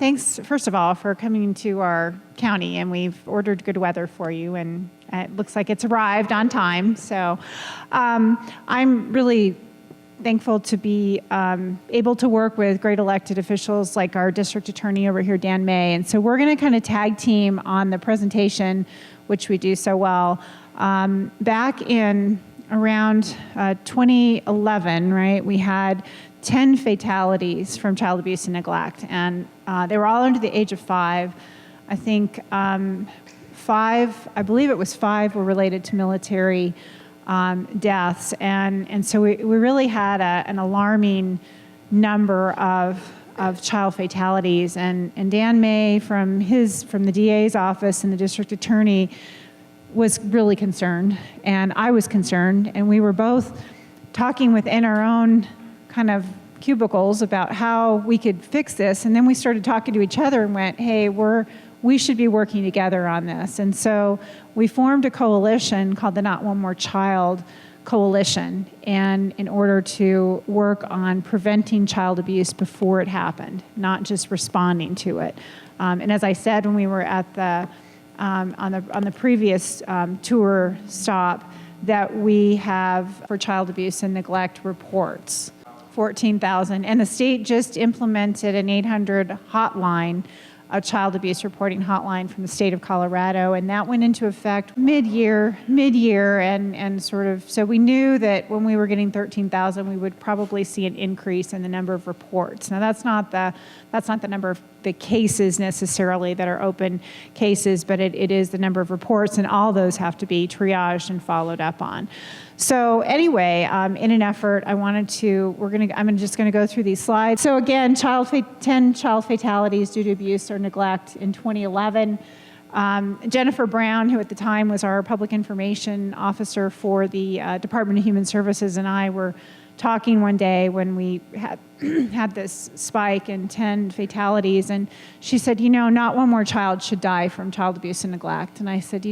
Thanks, first of all, for coming to our county, and we've ordered good weather for you, and it looks like it's arrived on time. So I'm really thankful to be able to work with great elected officials like our district attorney over here, Dan May. And so we're going to kind of tag team on the presentation, which we do so well. Back in around 2011, right, we had 10 fatalities from child abuse and neglect, and they were all under the age of 5. I think I believe it was 5 were related to military deaths, and so we really had an alarming number of child fatalities, and Dan May from the DA's office and the district attorney was really concerned, and I was concerned, and we were both talking within our own kind of cubicles about how we could fix this, and then we started talking to each other and went, hey, we should be working together on this. And so we formed a coalition called the Not One More Child Coalition, and in order to work on preventing child abuse before it happened, not just responding to it. And as I said when we were at the on the previous tour stop, that we have for child abuse and neglect reports, 14,000, and the state just implemented an 800 hotline, a child abuse reporting hotline from the state of Colorado, and that went into effect mid-year, and sort of, so we knew that when we were getting 13,000, we would probably see an increase in the number of reports. Now that's not the number of the cases necessarily that are open cases, but it is the number of reports, and all those have to be triaged and followed up on. So anyway, in an effort, I'm just going to go through these slides. So again, 10 child fatalities due to abuse or neglect in 2011. Jennifer Brown, who at the time was our public information officer for the Department of Human Services, and I were talking one day when we had this spike in 10 fatalities, and she said, not one more child should die from child abuse and neglect. And I said,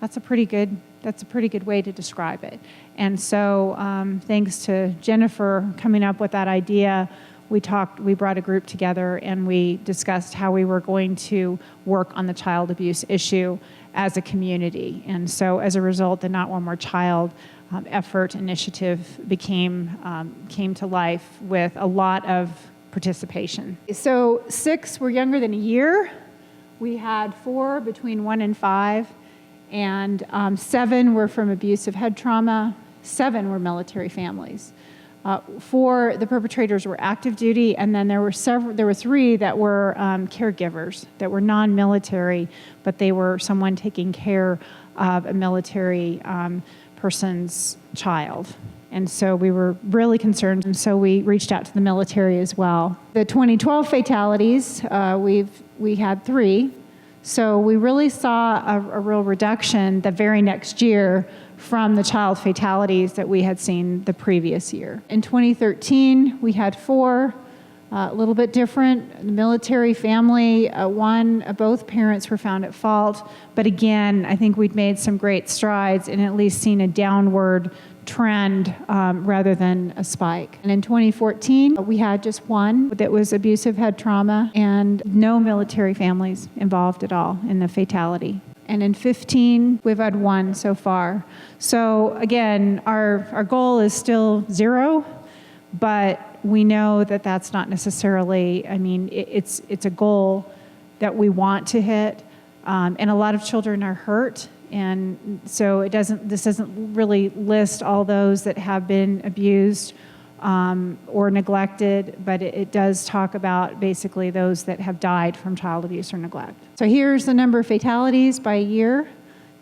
that's a pretty good way to describe it. And so thanks to Jennifer coming up with that idea, we brought a group together and we discussed how we were going to work on the child abuse issue as a community. And so as a result, the Not One More Child effort initiative came to life with a lot of participation. So 6 were younger than a year. We had 4 between 1 and 5. And 7 were from abusive head trauma, 7 were military families. 4, the perpetrators were active duty, and then there were 3 that were caregivers, that were non-military, but they were someone taking care of a military person's child. And so we were really concerned, and so we reached out to the military as well. The 2012 fatalities, we had 3. So we really saw a real reduction the very next year from the child fatalities that we had seen the previous year. In 2013, we had 4, a little bit different. The military family, both parents were found at fault. But again, I think we'd made some great strides and at least seen a downward trend rather than a spike. And in 2014, we had just 1 that was abusive head trauma and no military families involved at all in the fatality. And in 2015, we've had 1 so far. So again, our goal is still 0, but we know that that's not necessarily, it's a goal that we want to hit. And a lot of children are hurt. And so this doesn't really list all those that have been abused or neglected, but it does talk about basically those that have died from child abuse or neglect. So here's the number of fatalities by year.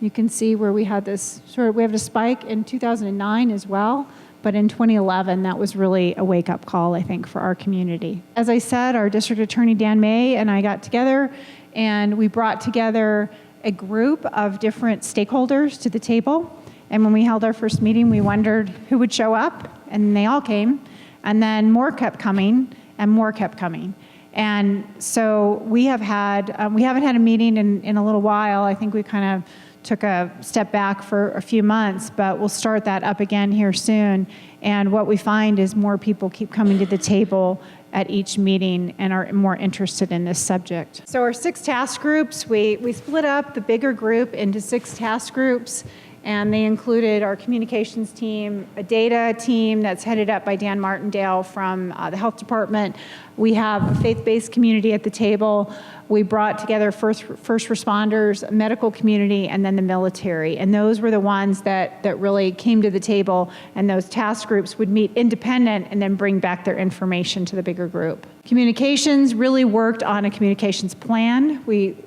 You can see where we had this we have a spike in 2009 as well, but in 2011, that was really a wake-up call, I think, for our community. As I said, our district attorney, Dan May, and I got together, and we brought together a group of different stakeholders to the table. And when we held our first meeting, we wondered who would show up, and they all came. And then more kept coming, and more kept coming. And so we haven't had a meeting in a little while. I think we kind of took a step back for a few months, but we'll start that up again here soon. And what we find is more people keep coming to the table at each meeting and are more interested in this subject. So our 6 task groups, we split up the bigger group into 6 task groups, and they included our communications team, a data team that's headed up by Dan Martindale from the health department. We have a faith-based community at the table. We brought together first responders, medical community, and then the military. And those were the ones that really came to the table, and those task groups would meet independent and then bring back their information to the bigger group. Communications really worked on a communications plan. We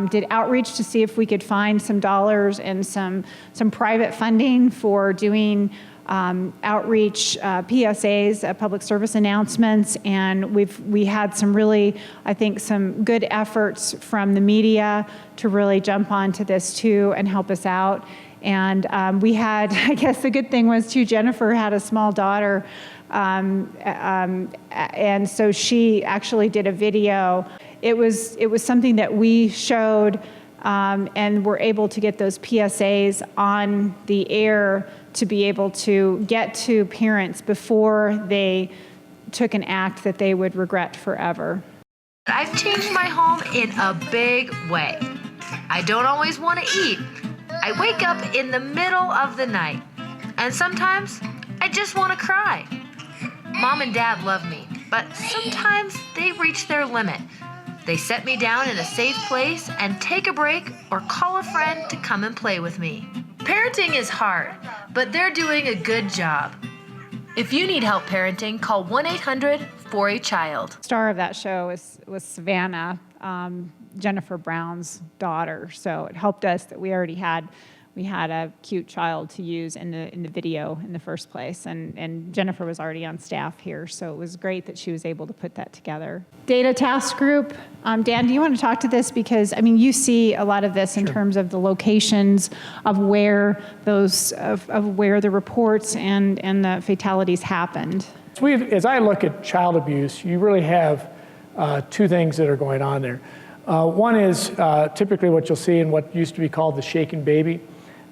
did outreach to see if we could find some dollars and some private funding for doing outreach, PSAs, public service announcements, and we had some really, I think, some good efforts from the media to really jump onto this too and help us out. And we had, I guess the good thing was too, Jennifer had a small daughter, and so she actually did a video. It was something that we showed, and were able to get those PSAs on the air to be able to get to parents before they took an act that they would regret forever. I've changed my home in a big way. I don't always want to eat. I wake up in the middle of the night, and sometimes I just want to cry. Mom and Dad love me, but sometimes they reach their limit. They set me down in a safe place and take a break or call a friend to come and play with me. Parenting is hard, but they're doing a good job. If you need help parenting, call 1-800-4-A-CHILD. Star of that show was Savannah, Jennifer Brown's daughter. So it helped us that we had a cute child to use in the video in the first place, and Jennifer was already on staff here, so it was great that she was able to put that together. Data task group. Dan, do you want to talk to this? Because I mean, you see a lot of this in terms of the locations of where those of where the reports and the fatalities happened. So as I look at child abuse, you really have 2 things that are going on there. One is typically what you'll see in what used to be called the shaken baby.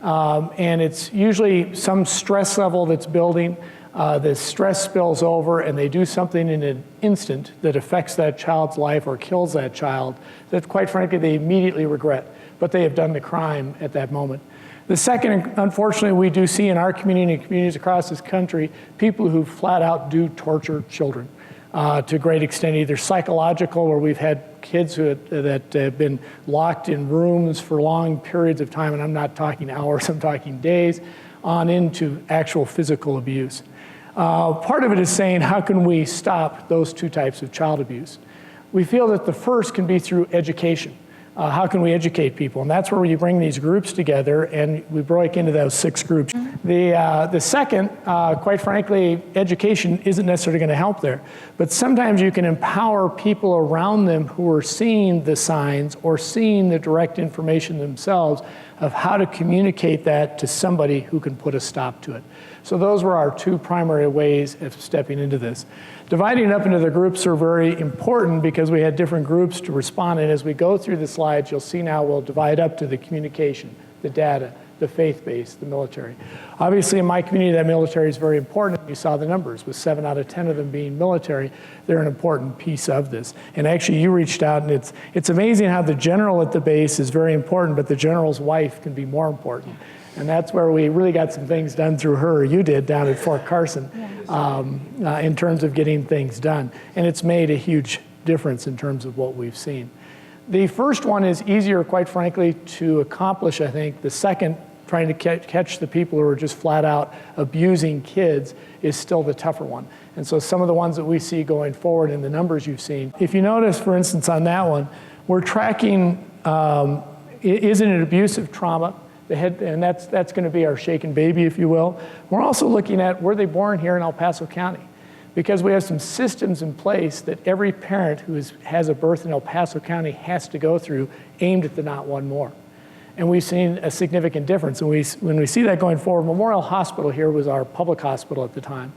And it's usually some stress level that's building. The stress spills over and they do something in an instant that affects that child's life or kills that child that, quite frankly, they immediately regret, but they have done the crime at that moment. The second, unfortunately, we do see in our community and communities across this country, people who flat out do torture children to a great extent, either psychological, where we've had kids that have been locked in rooms for long periods of time, and I'm not talking hours, I'm talking days, on into actual physical abuse. Part of it is saying, how can we stop those 2 types of child abuse? We feel that the first can be through education. How can we educate people? And that's where you bring these groups together, and we break into those 6 groups. The second, quite frankly, education isn't necessarily going to help there. But sometimes you can empower people around them who are seeing the signs or seeing the direct information themselves of how to communicate that to somebody who can put a stop to it. So those were our 2 primary ways of stepping into this. Dividing it up into the groups are very important because we had different groups to respond, and as we go through the slides, you'll see now we'll divide up to the communication, the data, the faith-based, the military. Obviously in my community, that military is very important. You saw the numbers, with 7 out of 10 of them being military. They're an important piece of this. And actually you reached out, and it's amazing how the general at the base is very important, but the general's wife can be more important. And that's where we really got some things done through her. You did down at Fort Carson in terms of getting things done. And it's made a huge difference in terms of what we've seen. The first one is easier, quite frankly, to accomplish, I think. The second, trying to catch the people who are just flat out abusing kids, is still the tougher one. And so some of the ones that we see going forward in the numbers you've seen, if you notice, for instance, on that one, we're tracking, is it an abusive trauma? And that's going to be our shaken baby, if you will. We're also looking at, were they born here in El Paso County? Because we have some systems in place that every parent who has a birth in El Paso County has to go through, aimed at the not one more. And we've seen a significant difference. And when we see that going forward, Memorial Hospital here was our public hospital at the time.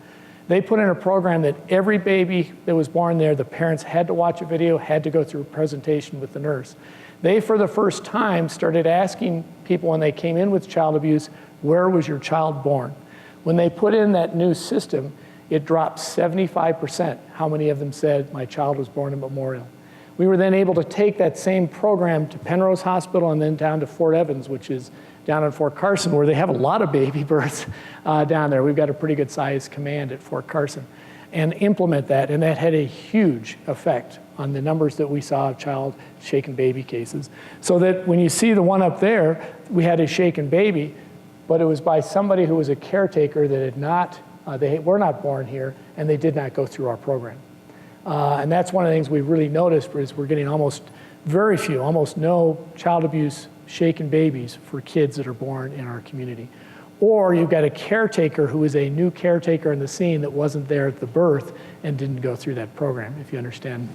They put in a program that every baby that was born there, the parents had to watch a video, had to go through a presentation with the nurse. They, for the first time, started asking people when they came in with child abuse, where was your child born? When they put in that new system, it dropped 75%. How many of them said, my child was born in Memorial? We were then able to take that same program to Penrose Hospital and then down to Fort Evans, which is down in Fort Carson, where they have a lot of baby births down there. We've got a pretty good sized command at Fort Carson, and implement that. And that had a huge effect on the numbers that we saw of child shaken baby cases. So that when you see the one up there, we had a shaken baby, but it was by somebody who was a caretaker that had not, they were not born here, and they did not go through our program. And that's one of the things we've really noticed is we're getting almost very few, almost no child abuse shaken babies for kids that are born in our community. Or you've got a caretaker who is a new caretaker in the scene that wasn't there at the birth and didn't go through that program, if you understand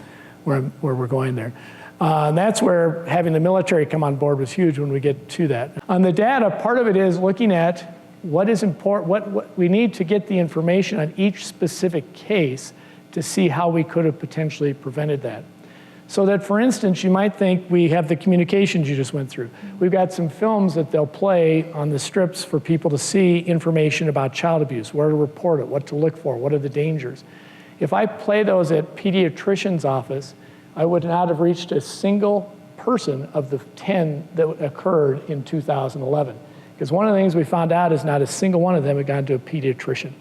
where we're going there. And that's where having the military come on board was huge when we get to that. On the data, part of it is looking at what is important, what we need to get the information on each specific case to see how we could have potentially prevented that. So that, for instance, you might think we have the communications you just went through. We've got some films that they'll play on the strips for people to see information about child abuse, where to report it, what to look for, what are the dangers. If I play those at pediatrician's office, I would not have reached a single person of the 10 that occurred in 2011. Because one of the things we found out is not a single one of them had gone to a pediatrician.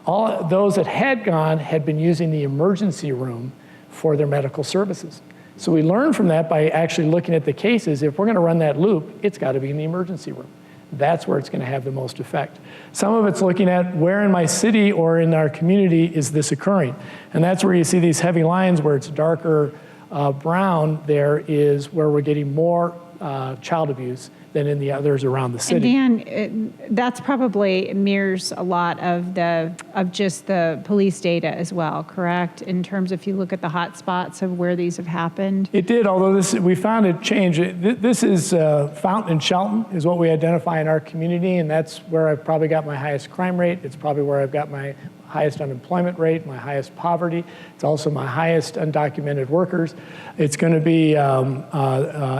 All those that had gone had been using the emergency room for their medical services. So we learned from that by actually looking at the cases. If we're going to run that loop, it's got to be in the emergency room. That's where it's going to have the most effect. Some of it's looking at where in my city or in our community is this occurring. And that's where you see these heavy lines where it's darker brown. There is where we're getting more child abuse than in the others around the city. And Dan, that's probably mirrors a lot of just the police data as well, correct? In terms of if you look at the hot spots of where these have happened. It did, although we found it changed. This is Fountain and Shelton is what we identify in our community, and that's where I've probably got my highest crime rate. It's probably where I've got my highest unemployment rate, my highest poverty. It's also my highest undocumented workers. It's going to be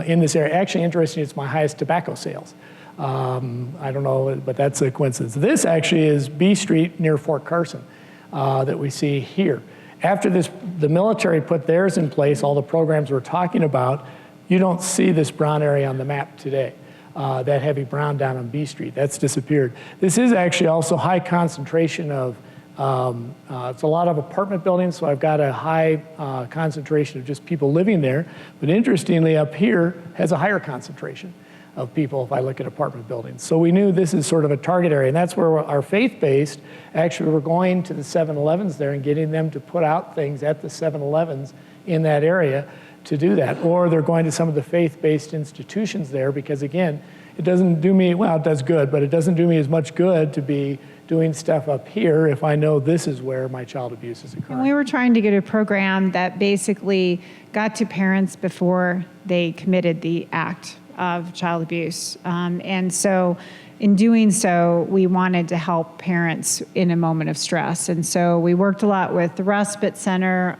in this area. Actually, interesting, it's my highest tobacco sales. I don't know, but that's a coincidence. This actually is B Street near Fort Carson that we see here. After the military put theirs in place, all the programs we're talking about, you don't see this brown area on the map today. That heavy brown down on B Street, that's disappeared. This is actually also high concentration of it's a lot of apartment buildings, so I've got a high concentration of just people living there. But interestingly, up here has a higher concentration of people if I look at apartment buildings. So we knew this is sort of a target area, and that's where our faith-based, actually we're going to the 7-Elevens there and getting them to put out things at the 7-Elevens in that area to do that. Or they're going to some of the faith-based institutions there because, again, it doesn't do me, well, it does good, but it doesn't do me as much good to be doing stuff up here if I know this is where my child abuse is occurring. And we were trying to get a program that basically got to parents before they committed the act of child abuse. And so in doing so, we wanted to help parents in a moment of stress. And so we worked a lot with the Respite Center.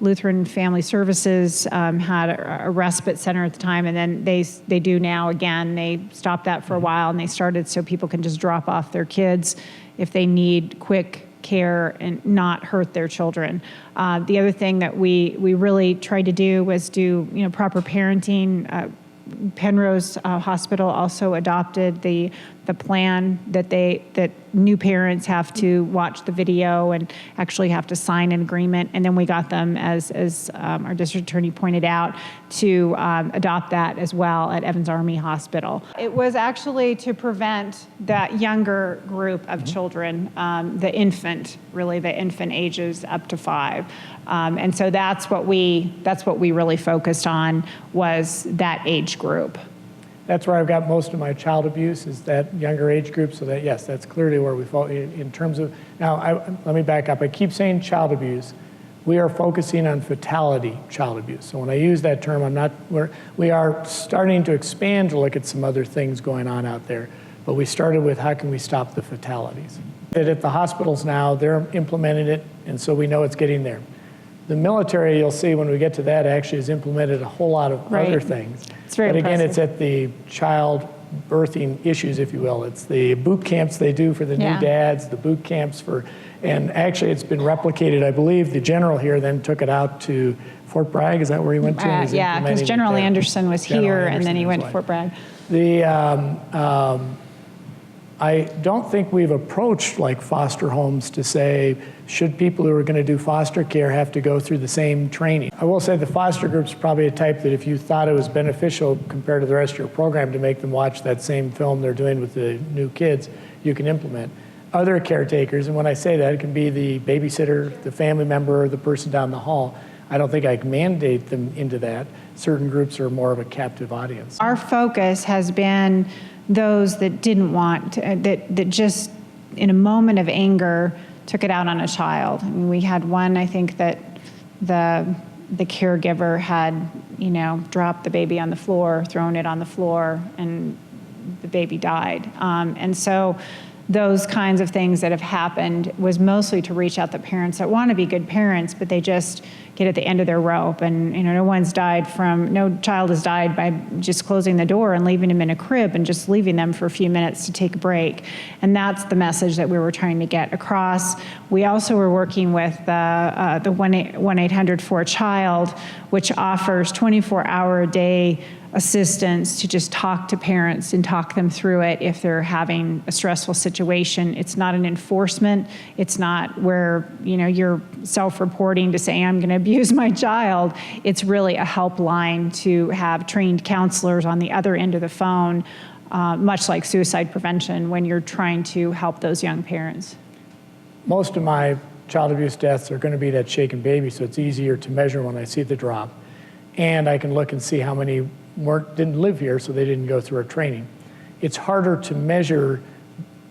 Lutheran Family Services had a respite center at the time, and then they do now again. They stopped that for a while, and they started so people can just drop off their kids if they need quick care and not hurt their children. The other thing that we really tried to do was do proper parenting. Penrose Hospital also adopted the plan that new parents have to watch the video and actually have to sign an agreement. And then we got them, as our district attorney pointed out, to adopt that as well at Evans Army Hospital. It was actually to prevent that younger group of children, the infant ages up to 5. And so that's what we really focused on, was that age group. That's where I've got most of my child abuse, is that younger age group. So that, yes, that's clearly where we fall in terms of, now let me back up. I keep saying child abuse. We are focusing on fatality child abuse. So when I use that term, we are starting to expand to look at some other things going on out there. But we started with how can we stop the fatalities? That at the hospitals now, they're implementing it, and so we know it's getting there. The military, you'll see when we get to that, actually has implemented a whole lot of other things. It's very But again, impressive. it's at the child birthing issues, if you will. It's the boot camps they do for the new dads, the boot camps for And actually, it's been replicated. I believe the general here then took it out to Fort Bragg. Is that where he went to? Yeah, because General Anderson was here, and then he went to Fort Bragg. I don't think we've approached like foster homes to say, should people who are going to do foster care have to go through the same training? I will say the foster group's probably a type that if you thought it was beneficial compared to the rest of your program to make them watch that same film they're doing with the new kids, you can implement. Other caretakers, and when I say that, it can be the babysitter, the family member, or the person down the hall. I don't think I can mandate them into that. Certain groups are more of a captive audience. Our focus has been those that didn't want to, that just in a moment of anger took it out on a child. I mean, we had one, I think, that the caregiver had, dropped the baby on the floor, thrown it on the floor, and the baby died. And so those kinds of things that have happened was mostly to reach out to parents that want to be good parents, but they just get at the end of their rope. And no child has died by just closing the door and leaving them in a crib and just leaving them for a few minutes to take a break. And that's the message that we were trying to get across. We also were working with the 1-800-4CHILD, which offers 24-hour-a-day assistance to just talk to parents and talk them through it if they're having a stressful situation. It's not an enforcement. It's not where you're self-reporting to say, I'm going to abuse my child. It's really a helpline to have trained counselors on the other end of the phone, much like suicide prevention, when you're trying to help those young parents. Most of my child abuse deaths are going to be that shaken baby, so it's easier to measure when I see the drop. And I can look and see how many didn't live here, so they didn't go through our training. It's harder to measure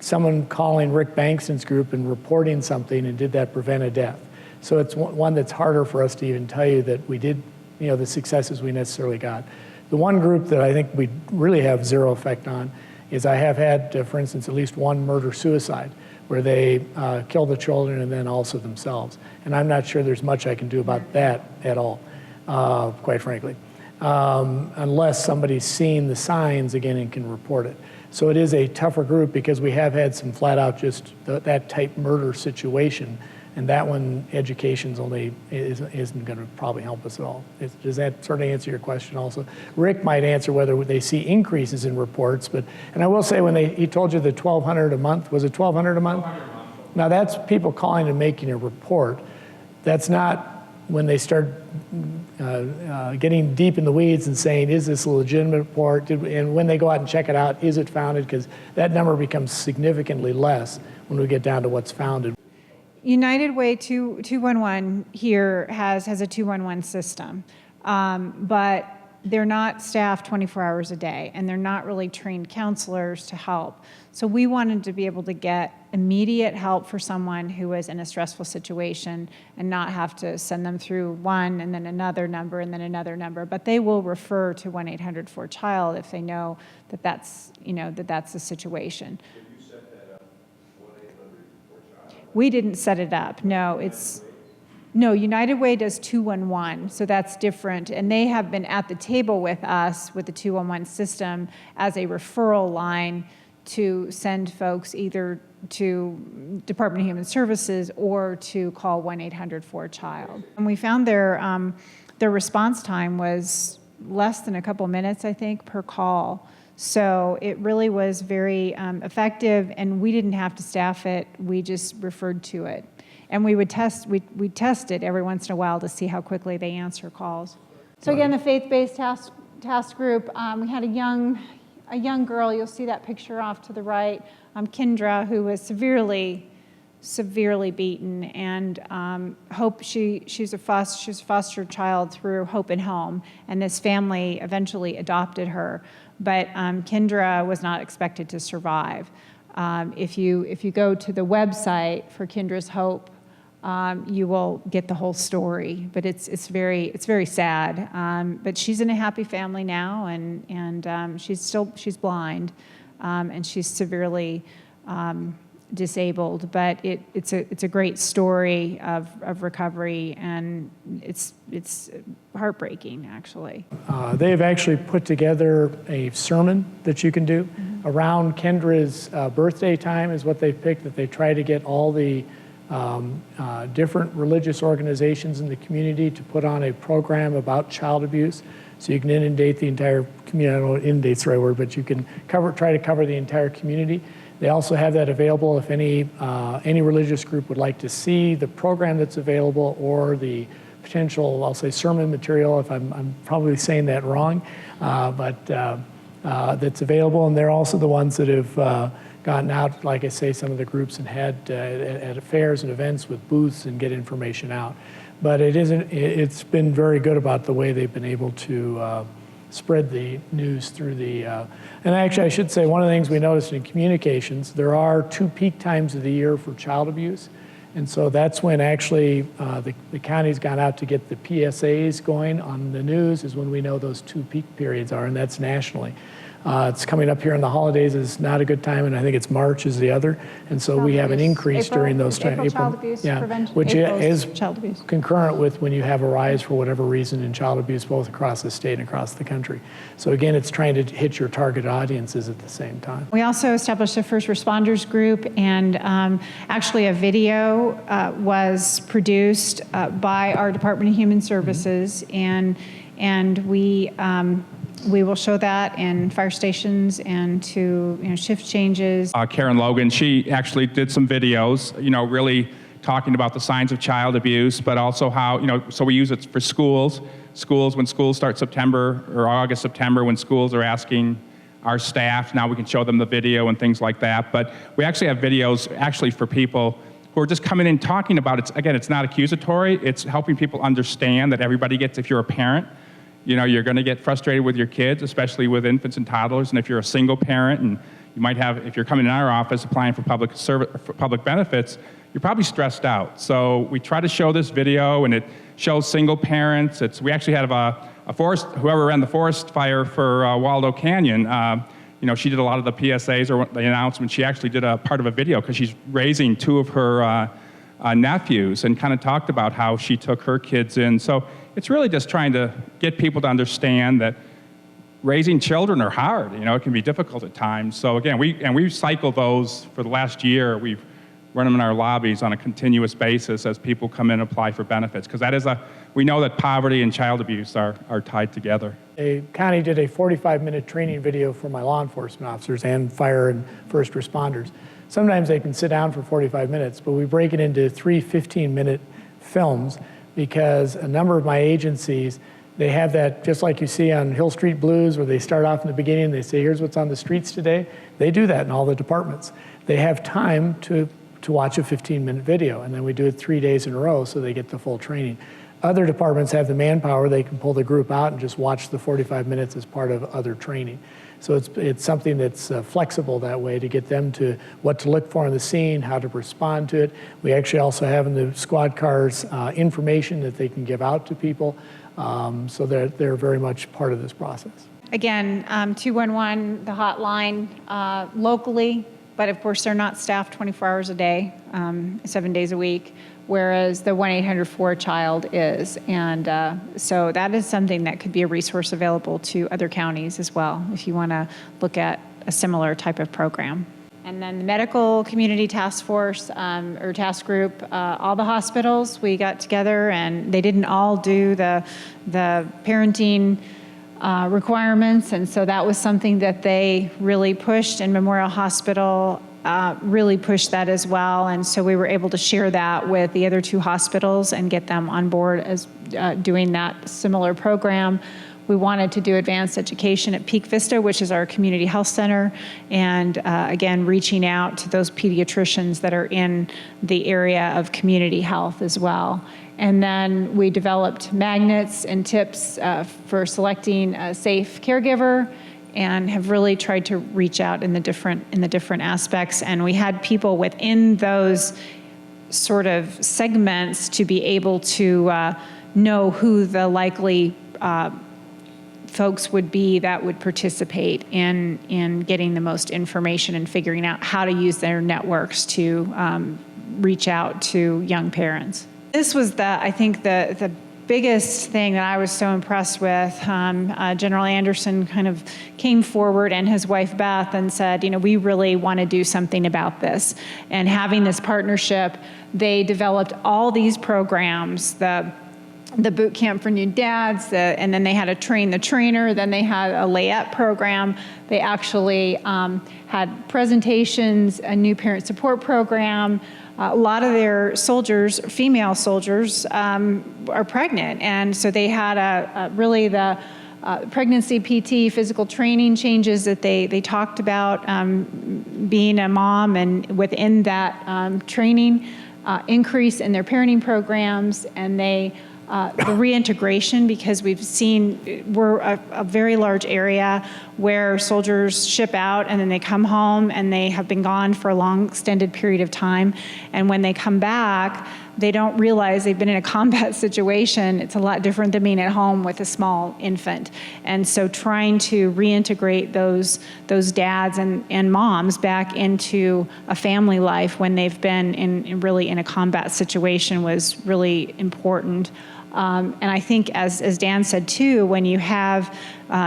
someone calling Rick Bankston's group and reporting something and did that prevent a death. So it's one that's harder for us to even tell you that we did, the successes we necessarily got. The one group that I think we really have zero effect on is I have had, for instance, at least one murder-suicide where they kill the children and then also themselves. And I'm not sure there's much I can do about that at all, quite frankly. Unless somebody's seen the signs again and can report it. So it is a tougher group because we have had some flat out just that type murder situation, and that one education's isn't going to probably help us at all. Does that sort of answer your question also? Rick might answer whether they see increases in reports, and I will say when he told you the $1,200 a month, was it $1,200 a month? $1,200 a month. Now that's people calling and making a report. That's not when they start getting deep in the weeds and saying, is this a legitimate report? And when they go out and check it out, is it founded? Because that number becomes significantly less when we get down to what's founded. United Way 211 here has a 211 system, but they're not staffed 24 hours a day, and they're not really trained counselors to help. So we wanted to be able to get immediate help for someone who was in a stressful situation and not have to send them through one and then another number and then another number. But they will refer to 1-800-4CHILD if they know that that's the situation. Did you set that up, 1-800-4CHILD? We didn't set it up. No, United Way does 211, so that's different. And they have been at the table with us with the 211 system as a referral line to send folks either to Department of Human Services or to call 1-800-4CHILD. And we found their response time was less than a couple minutes, I think, per call. So it really was very effective, and we didn't have to staff it. We just referred to it. And we would test it every once in a while to see how quickly they answer calls. So again, the faith-based task group, we had a young girl. You'll see that picture off to the right, Kendra, who was severely beaten, and Hope. She's a foster child through Hope and Home, and this family eventually adopted her. But Kendra was not expected to survive. If you go to the website for Kendra's Hope, you will get the whole story. But it's very sad. But she's in a happy family now, and she's blind, and she's severely disabled. But it's a great story of recovery, and it's heartbreaking, actually. They've actually put together a sermon that you can do around Kendra's birthday time is what they've picked, that they try to get all the different religious organizations in the community to put on a program about child abuse. So you can inundate the entire community. I don't know if inundate's the right word, but you can try to cover the entire community. They also have that available if any religious group would like to see the program that's available or the potential, I'll say, sermon material, if I'm probably saying that wrong, but that's available. And they're also the ones that have gotten out, like I say, some of the groups and had at fairs and events with booths and get information out. But it's been very good about the way they've been able to spread the news through the, and actually I should say one of the things we noticed in communications, there are 2 peak times of the year for child abuse. And so that's when actually the county's gone out to get the PSAs going on the news, is when we know those 2 peak periods are, and that's nationally. It's coming up here in the holidays is not a good time, and I think it's March is the other. And so we have an increase during those times. April child abuse prevention. Which is child abuse. concurrent with when you have a rise for whatever reason in child abuse both across the state and across the country. So again, it's trying to hit your target audiences at the same time. We also established a first responders group, and actually a video was produced by our Department of Human Services, and we will show that in fire stations and to shift changes. Karen Logan, she actually did some videos, really talking about the signs of child abuse, but also how, so we use it for schools. When schools start September or August, September, when schools are asking our staff, now we can show them the video and things like that. But we actually have videos actually for people who are just coming in talking about it. Again, it's not accusatory. It's helping people understand that everybody gets, if you're a parent, you're going to get frustrated with your kids, especially with infants and toddlers. And if you're a single parent, and you might have, if you're coming in our office applying for public benefits, you're probably stressed out. So we try to show this video, and it shows single parents. We actually had a forest, whoever ran the forest fire for Waldo Canyon. She did a lot of the PSAs or the announcements. She actually did a part of a video because she's raising 2 of her nephews, and kind of talked about how she took her kids in. So it's really just trying to get people to understand that raising children are hard. It can be difficult at times. So again, we cycle those for the last year. We've run them in our lobbies on a continuous basis as people come in and apply for benefits, because we know that poverty and child abuse are tied together. The county did a 45-minute training video for my law enforcement officers and fire and first responders. Sometimes they can sit down for 45 minutes, but we break it into 3 15-minute films, because a number of my agencies, they have that, just like you see on Hill Street Blues, where they start off in the beginning, they say, here's what's on the streets today. They do that in all the departments. They have time to watch a 15-minute video, and then we do it 3 days in a row so they get the full training. Other departments have the manpower. They can pull the group out and just watch the 45 minutes as part of other training. So it's something that's flexible that way to get them to what to look for on the scene, how to respond to it. We actually also have in the squad cars information that they can give out to people. So they're very much part of this process. Again, 211, the hotline locally, but of course they're not staffed 24 hours a day, 7 days a week, whereas the 1-800-4-CHILD is. And so that is something that could be a resource available to other counties as well, if you want to look at a similar type of program. And then the medical community task force or task group, all the hospitals, we got together, and they didn't all do the parenting requirements, and so that was something that they really pushed, and Memorial Hospital really pushed that as well, and so we were able to share that with the other 2 hospitals and get them on board as doing that similar program. We wanted to do advanced education at Peak Vista, which is our community health center, and again, reaching out to those pediatricians that are in the area of community health as well. And then we developed magnets and tips for selecting a safe caregiver, and have really tried to reach out in the different aspects. And we had people within those sort of segments to be able to know who the likely folks would be that would participate in getting the most information and figuring out how to use their networks to reach out to young parents. This was I think the biggest thing that I was so impressed with, General Anderson kind of came forward, and his wife Beth, and said, we really want to do something about this. And having this partnership, they developed all these programs, the boot camp for new dads, and then they had a train the trainer, then they had a layette program. They actually had presentations, a new parent support program. A lot of their soldiers, female soldiers, are pregnant, and so they had really the pregnancy PT, physical training changes that they talked about, being a mom, and within that training, increase in their parenting programs, and the reintegration, because we're a very large area where soldiers ship out and then they come home and they have been gone for a long extended period of time. And when they come back, they don't realize they've been in a combat situation. It's a lot different than being at home with a small infant. And so trying to reintegrate those dads and moms back into a family life when they've been in a combat situation was really important. And I think, as Dan said too, when you have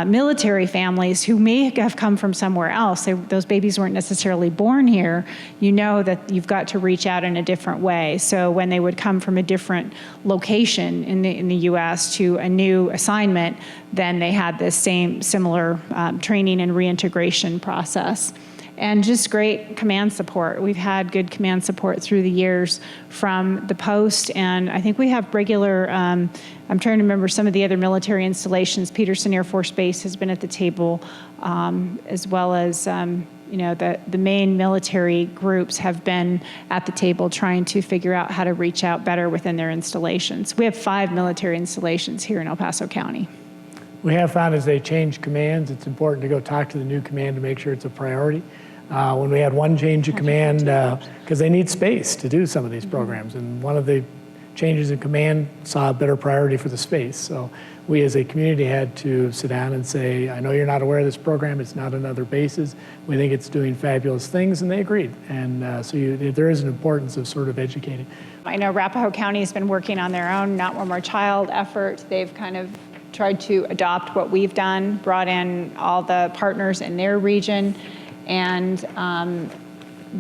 military families who may have come from somewhere else, those babies weren't necessarily born here, that you've got to reach out in a different way. So when they would come from a different location in the U.S. to a new assignment, then they had this similar training and reintegration process. And just great command support. We've had good command support through the years from the post, and I think we have regular, I'm trying to remember some of the other military installations. Peterson Air Force Base has been at the table, as well as the main military groups have been at the table trying to figure out how to reach out better within their installations. We have 5 military installations here in El Paso County. We have found as they change commands, it's important to go talk to the new command to make sure it's a priority. When we had one change of command, because they need space to do some of these programs, and one of the changes in command saw a better priority for the space. So we as a community had to sit down and say, I know you're not aware of this program, it's not on other bases, we think it's doing fabulous things, and they agreed. And there is an importance of sort of educating. I know Arapahoe County has been working on their own Not One More Child effort. They've kind of tried to adopt what we've done, brought in all the partners in their region, and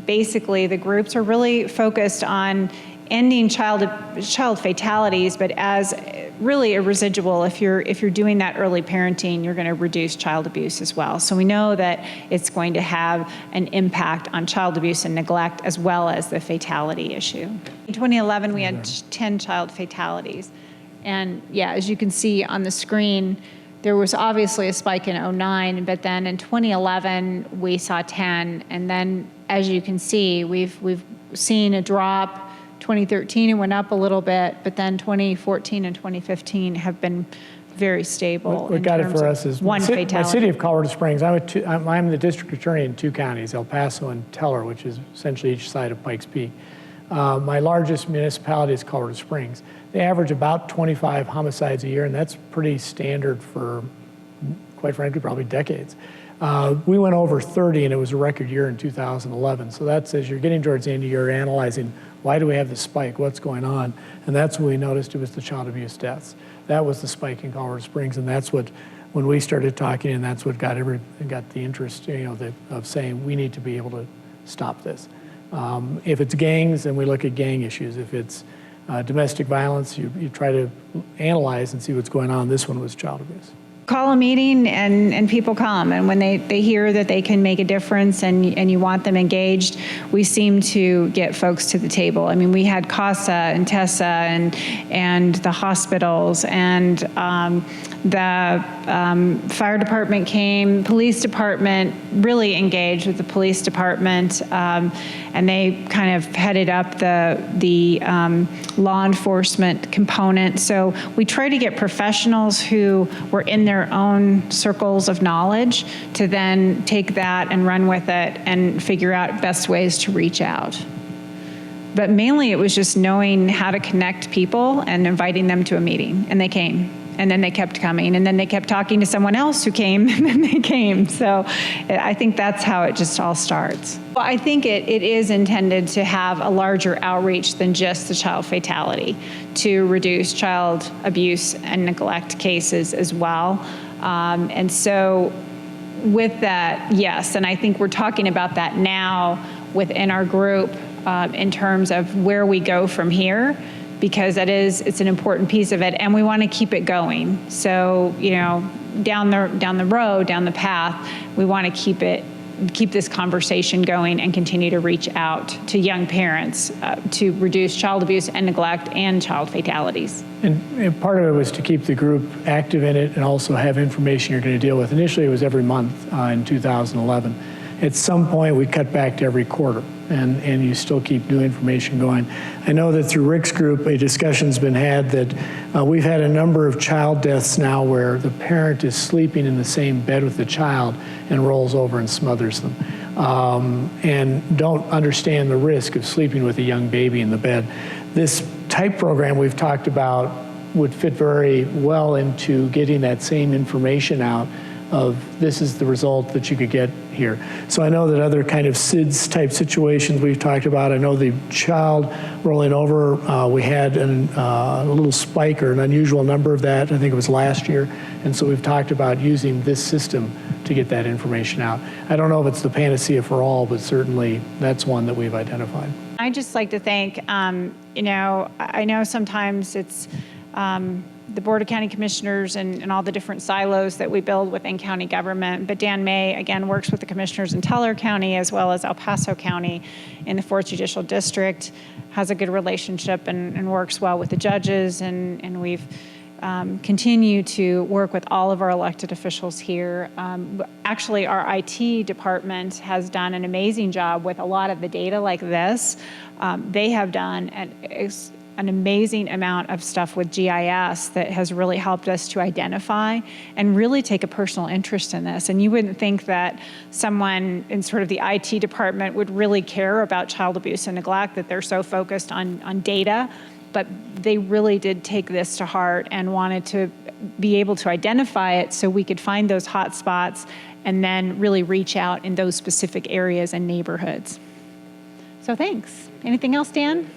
basically the groups are really focused on ending child fatalities, but as really a residual. If you're doing that early parenting, you're going to reduce child abuse as well. So we know that it's going to have an impact on child abuse and neglect, as well as the fatality issue. In 2011, we had 10 child fatalities. And yeah, as you can see on the screen, there was obviously a spike in 2009, but then in 2011, we saw 10. And then, as you can see, we've seen a drop. 2013, it went up a little bit, but then 2014 and 2015 have been very stable. What got it for us is one fatality. My city of Colorado Springs. I'm the district attorney in 2 counties, El Paso and Teller, which is essentially each side of Pikes Peak. My largest municipality is Colorado Springs. They average about 25 homicides a year, and that's pretty standard for, quite frankly, probably decades. We went over 30, and it was a record year in 2011. So that's, as you're getting towards the end of the year, analyzing why do we have this spike, what's going on, and that's when we noticed it was the child abuse deaths. That was the spike in Colorado Springs, and that's what, when we started talking, and that's what got the interest, of saying we need to be able to stop this. If it's gangs, then we look at gang issues. If it's domestic violence, you try to analyze and see what's going on. This one was child abuse. Call a meeting and people come, and when they hear that they can make a difference and you want them engaged, we seem to get folks to the table. I mean, we had CASA and TESA and the hospitals, and the fire department came, police department really engaged with the police department, and they kind of headed up the law enforcement component. So we try to get professionals who were in their own circles of knowledge to then take that and run with it and figure out best ways to reach out. But mainly it was just knowing how to connect people and inviting them to a meeting, and they came. and then they kept coming, and then they kept talking to someone else who came, and then they came. So I think that's how it just all starts. Well, I think it is intended to have a larger outreach than just the child fatality, to reduce child abuse and neglect cases as well. And so with that, yes, and I think we're talking about that now within our group in terms of where we go from here, because it's an important piece of it, and we want to keep it going. So, down the road, down the path, we want to keep this conversation going and continue to reach out to young parents to reduce child abuse and neglect and child fatalities. And part of it was to keep the group active in it and also have information you're going to deal with. Initially, it was every month in 2011. At some point, we cut back to every quarter, and you still keep new information going. I know that through Rick's group, a discussion's been had that we've had a number of child deaths now where the parent is sleeping in the same bed with the child and rolls over and smothers them, and don't understand the risk of sleeping with a young baby in the bed. This type program we've talked about would fit very well into getting that same information out of this is the result that you could get here. So I know that other kind of SIDS type situations we've talked about. I know the child rolling over, we had a little spike or an unusual number of that. I think it was last year. And so we've talked about using this system to get that information out. I don't know if it's the panacea for all, but certainly that's one that we've identified. I'd just like to thank, I know sometimes it's the Board of County Commissioners and all the different silos that we build within county government. But Dan May, again, works with the commissioners in Teller County as well as El Paso County in the 4th Judicial District, has a good relationship and works well with the judges. And we've continued to work with all of our elected officials here. Actually, our IT department has done an amazing job with a lot of the data like this. They have done an amazing amount of stuff with GIS that has really helped us to identify and really take a personal interest in this. And you wouldn't think that someone in sort of the IT department would really care about child abuse and neglect, that they're so focused on data, but they really did take this to heart and wanted to be able to identify it so we could find those hot spots and then really reach out in those specific areas and neighborhoods. So thanks. Anything else, Dan?